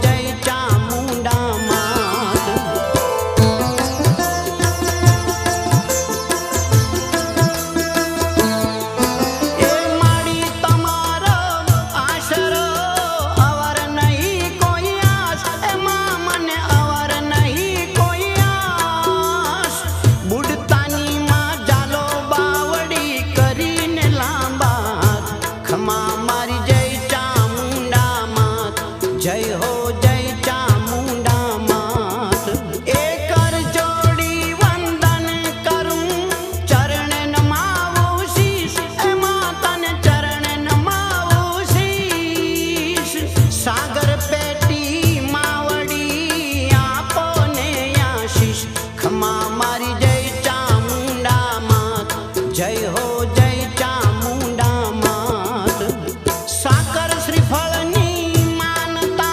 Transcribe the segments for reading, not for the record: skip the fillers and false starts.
जय चामुंडा मात। ए माड़ी तमारो आशरो अवर नहीं कोई आस, ए मां मने अवर नहीं कोई आस। बुढ़तानी मां जालो बावड़ी करीने लांबा, खमा मारी जय चामुंडा मात। जय हो जय चामुंडा मात। एक कर जोड़ी वंदन करूं, चरण नमावो शीश, ए मातन चरण नमावो शीश। सागर पेटी मावड़ी आपो ने आशीष, खमा मारी जय चामुंडा मात। जय हो जय चामुंडा मात। साकर श्रीफळनी मानता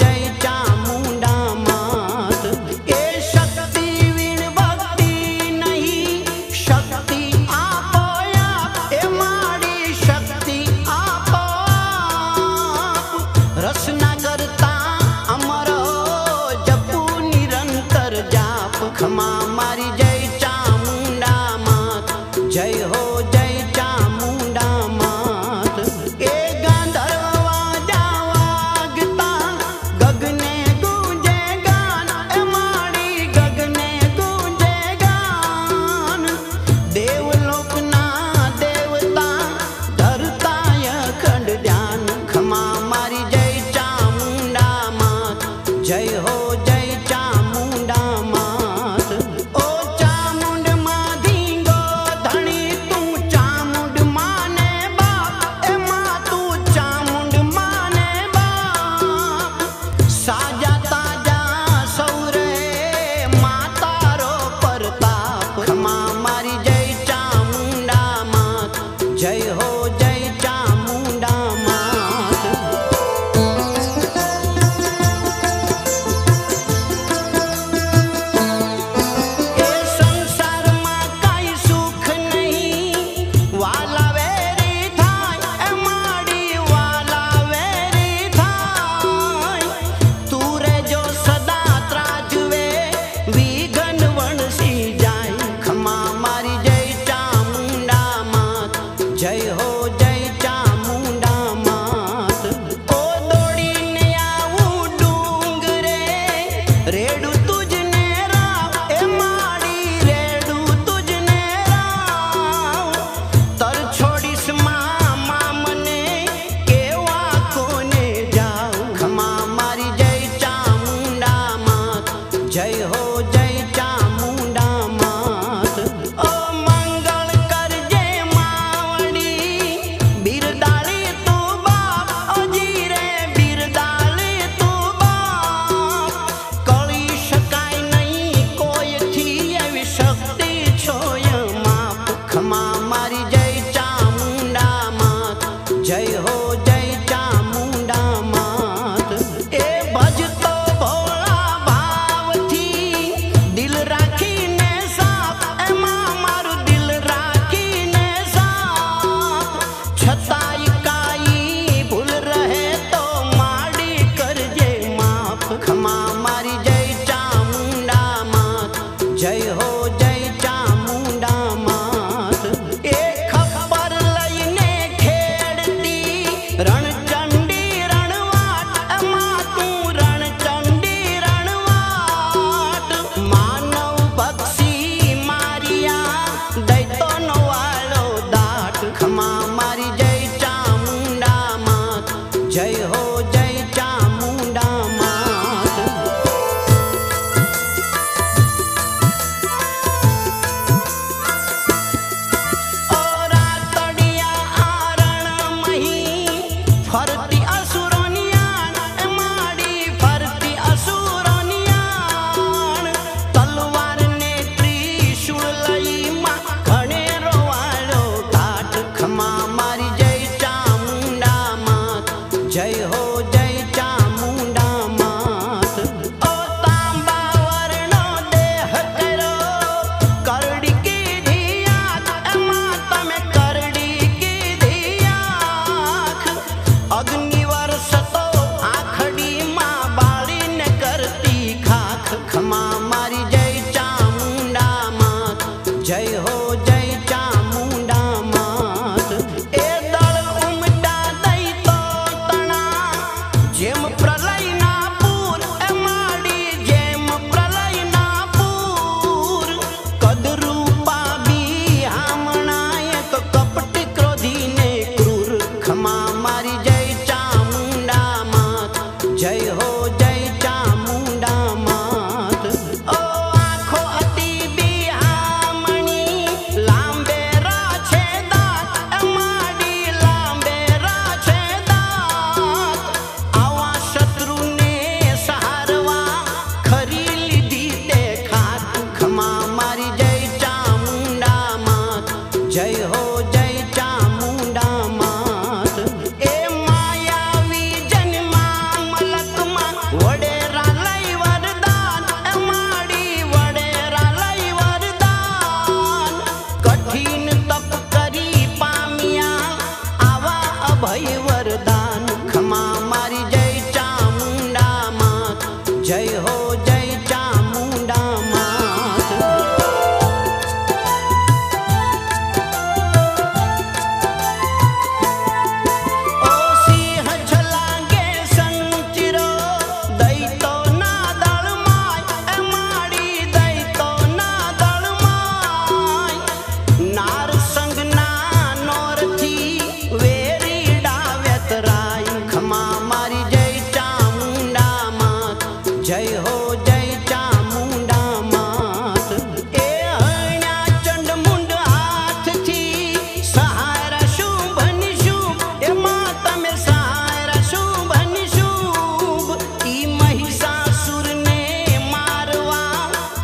जय चामुंडा मात। ए शक्ति वीण भक्ति नहीं शक्ति आपो आप, ए माड़ी शक्ति आपो आप। रसना करता अमर जपू निरंतर जाप। खमा मारी जय चामुंडा मात, जय हो जय चामुंडा मात। ए गांधर्व वाजा वागता गगने गूंजे गान, ए माड़ी गगने गूंजे गान। देवलोकना देवता धरता अखंड ध्यान। खमा मारी जय चामुंडा मात, जय हो जय चामुंडा मात। ओ चामुंड मां धींगो धणी तू चामुंड माने बाप, ए मां तू चामुंड माने बाप। साजा ताजा सौरे मातारो परताप। खमा मारी जय चामुंडा मात, जय हो जय चामुंडा मात। ए संसार में काई सुख नहीं वाला वेरी थाय, ए माड़ी वाला वेरी थाय। तू रे जो सदा त्राजवे विघन वणसी जाय। खमा मारी जय चामुंडा मात, जय हो जय चामुंडा मात। ओ दौड़ीने आऊं डूंगरे रेडू तुझने राव, ए माड़ी रेडू तुझने राव। तर छोड़ीस मामा मने केवा कोने जाऊ। खमा मारी जय चामुंडा मात, जय हो जय चामुंडा मात। ओ मंगल करजे मावड़ी बिरदाली तू बाप, ओ जीरे बिरदाली तू बाप। कળી શકાય નહીં કોઈથી એવી શક્તિ છોય માપ। ખમા મારી જય ચામુંડા માત, જય हो जय चामुंडा मात। ए भजतो भोळा भावथी दिल રાખીને સાપ, એ માં મારું દિલ રાખીને સાપ। છતાંય કાઈ ભૂલ રહે તો માડી કરજે માફ। ખમા મારી જય ચામુંડા માત, જય हो जय चामुंडा मात। ए खबर लईने खेड़ती रणचंडी रणवाट, ए मां तू रणचंडी रणवाट। मानव बक्षी मारिया दैतोनो वालो दाट। खमा मारी जय चामुंडा मात, जय हो जय चामुंडा मात। ओ रातड़िया आरण मही फरती असुरोनी आण, ए माड़ी फरती असुरोनी आण। तलवार ने त्रिशूल लई मां घणे रोवाळो घाट। खमा मारी जय चामुंडा मात, जय हो जय चामुंडा मात। ओ तांबा वर्णो देह करो करड़ी की धियाख, ए मां तमे करड़ी की धियाख। अग्नि वर्षतो आखड़ी मां बाळीने करती खाख। खमा मारी जय चामुंडा मात, जय हो जय चामुंडा मात। ए दळ उमटा दई तो तणा जेम प्रलयना पूर, ए माड़ी जेम प्रलयना पूर। कद रूपा बिहामणायक कपट क्रोधीने क्रूर। खमा मारी जय चामुंडा मात, जय हो जय चामुंडा मात। ओ आँखो अति बिहामणी लांबेरा छे दात, ए माड़ी लांबेरा छे दात। आवा शत्रुने सहारवा खरी લીધી તે ખાત। ખમા મારી જય ચામુંડા માત, જય हो जय चामुंडा मात। ए मायावी जन्मा मलक मा વડેરા લઈ વરદાન માડી વડેરા લઈ વરદાન કઠિન તપ કરી પામ્યા આવા અભય વરદાન ખમા મારી જય ચામુંડા માત જય હો જય ચામુંડા માત ઓ સિંહ છલાંગે સંચિરો દૈતો ના દળમાય માડી દૈતો ના દળમાય નાર સંગના નોરથી વેરી ડાવ્યતરાય ખમા મારી જય ચામુંડા માત જય હો જય ચામુંડા માત એ હણ્યા ચંડમુંડ હાથથી સહારા શુભ નિશુભ એમાં તમે સહારા શુભ નિશુભ ઈ મહિષાસુરને મારવા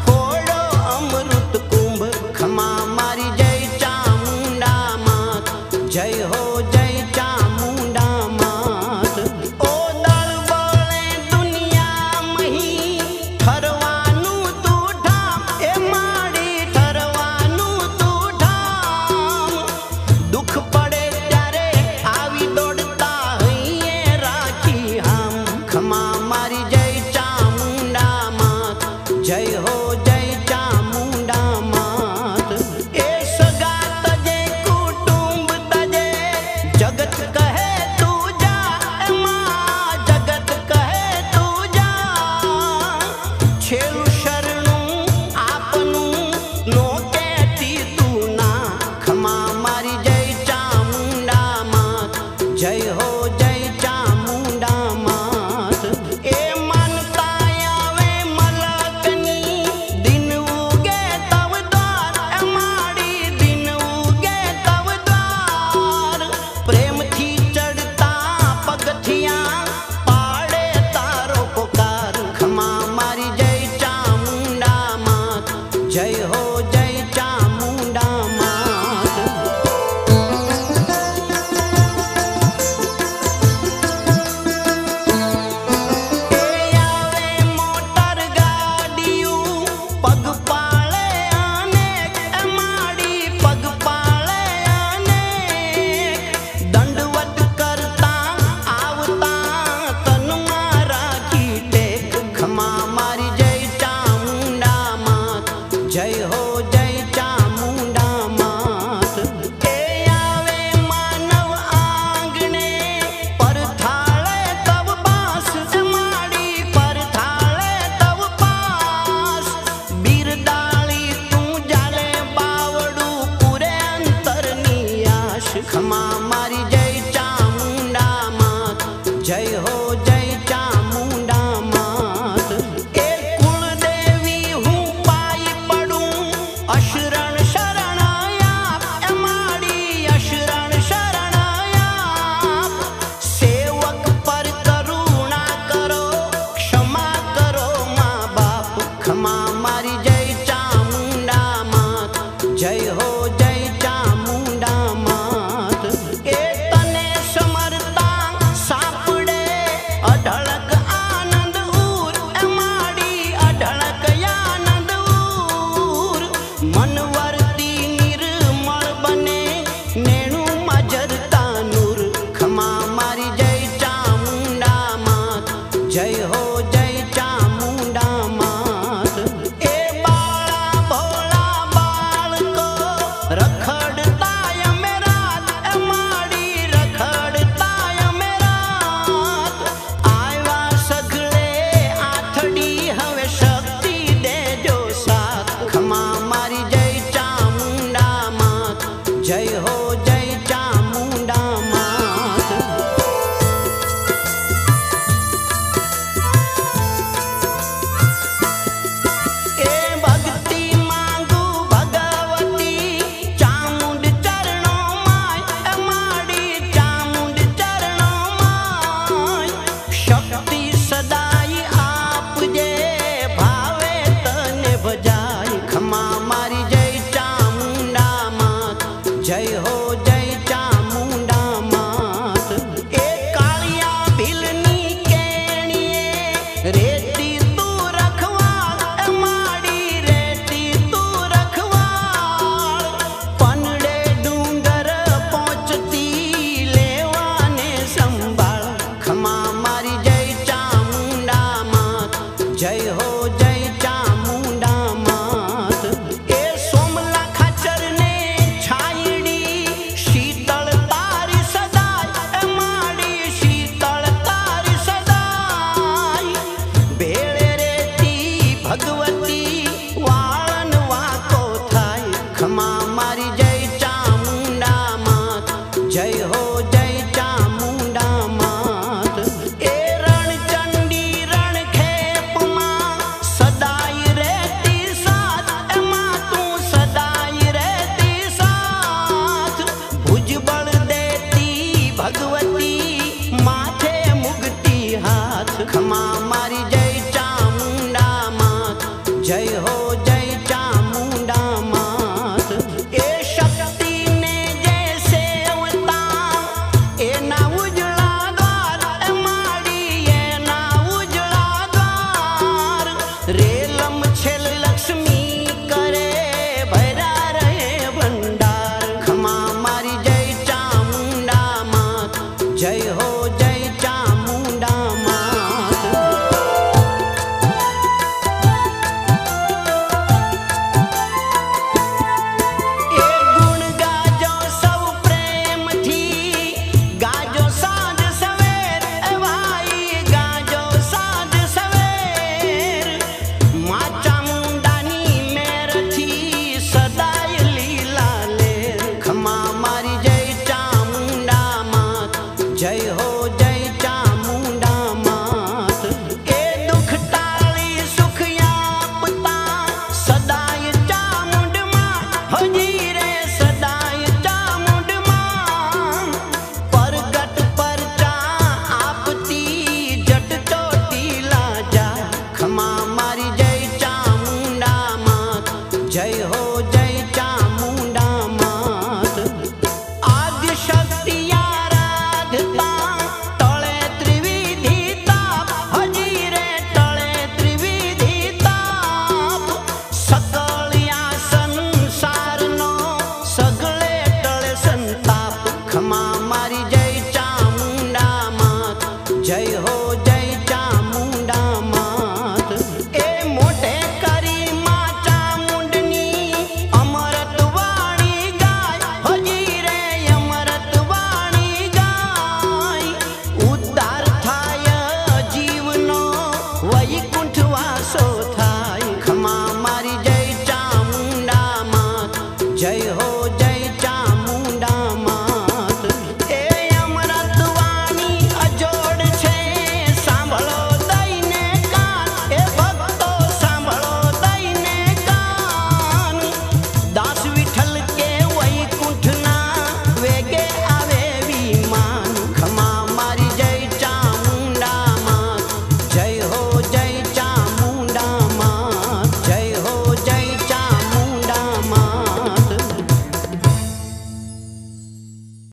ફોડો અમૃત કુંભ ખમા મારી જય ચામુંડા માત જય હો જય ચામુંડા માત ઓ દળ બળે દુનિયા મહી ઠરવાનું તું ઠામ એ માડી ઠરવાનું તું ઠામ દુઃખ પડે ત્યારે આવી દોડતા હૈયે રાખી હામ ખમા મારી જય ચામુંડા માત જય હો જય ચામુંડા માત એ સગા તજે કુટુંબ તજે જગત કહે તું જા એમાં જગત કહે તું જા છેલું શરણું આપનું નો કહેતી તું ના ખમા મારી જય ચામુંડા માત જય હો જય ચામુંડા માત એ માનતા આવે મલકની દિન ઉગે તવ દ્વાર એ માડી દિન ઉગે તવ દ્વાર પ્રેમથી ચડતા પગથિયા પાડે તારો પોકાર ખમા મારી જય ચામુંડા માત જય હો જય ચામુંડા માત એ આવે મોટર ગાડીયું પગપાળે અનેક એ માડી પગપાળે અનેક દંડવત કરતા આવતા તનમાં રાખી ટેક ખમા મારી જય ચામુંડા માત જય હો જય ચામુંડા માત એ આવે માનવ આંગણે પરથાળે તવ પાસ એ માડી પરથાળે તવ પાસ બિરદાળી તું જાલે બાવડું પૂરે અંતરની આશ ખમા મારી જય ચામુંડા માત જય હો જય ચામુંડા માત એ કુળદેવી હું પાઈ પડું અશરણ શરણ આપ એ માડી અશરણ શરણ આપ સેવક પર કરુણા કરો ક્ષમા કરો મા બાપ ખમા મારી જય ચામુંડા માત જય હો જય ચામુંડા માત એ તને સમરતા સાંપડે અઢળક આનંદ ઉર એ માડી અઢળક આનંદ ઉર મનવર્તી નિર્મળ બને નેણું મજરતા નૂર ખમા મારી જય ચામુંડા માત જય હો જય ચામુંડા માત એ બાળા ભોળા બાળકો રખડતા અમે રાત એ માડી રખડતા અમે રાત આવ્યા સઘળે આથડી હવે શક્તિ દેજો સાથ ખમા મારી જય ચામુંડા માત જય હો જય ચામુંડા માત રેતી તું રખવાળ માડી રેતી તું રખવાળ પનડે ડુંગર પહોંચતી લેવાને સંભાળ ખમા મારી જય ચામુંડા માત જય હો જય ચામુંડા માત એ સોમલા ખાચર ને છાયડી શીતળ તારી સદાય માડી શીતળ તારી સદાય ભેળે રેતી ભગવતી વાળન વાકો થાય ખમા મારી જય ચામુંડા માત જય હો જય ચામુંડા માત એ રણચંડી રણખેપમાં સદાય રહેતી સાથ એમાં તું સદાય રહેતી સાથ ભુજબળ દેતી ભગવતી માથે મુગતી હાથ ખમા મારી જય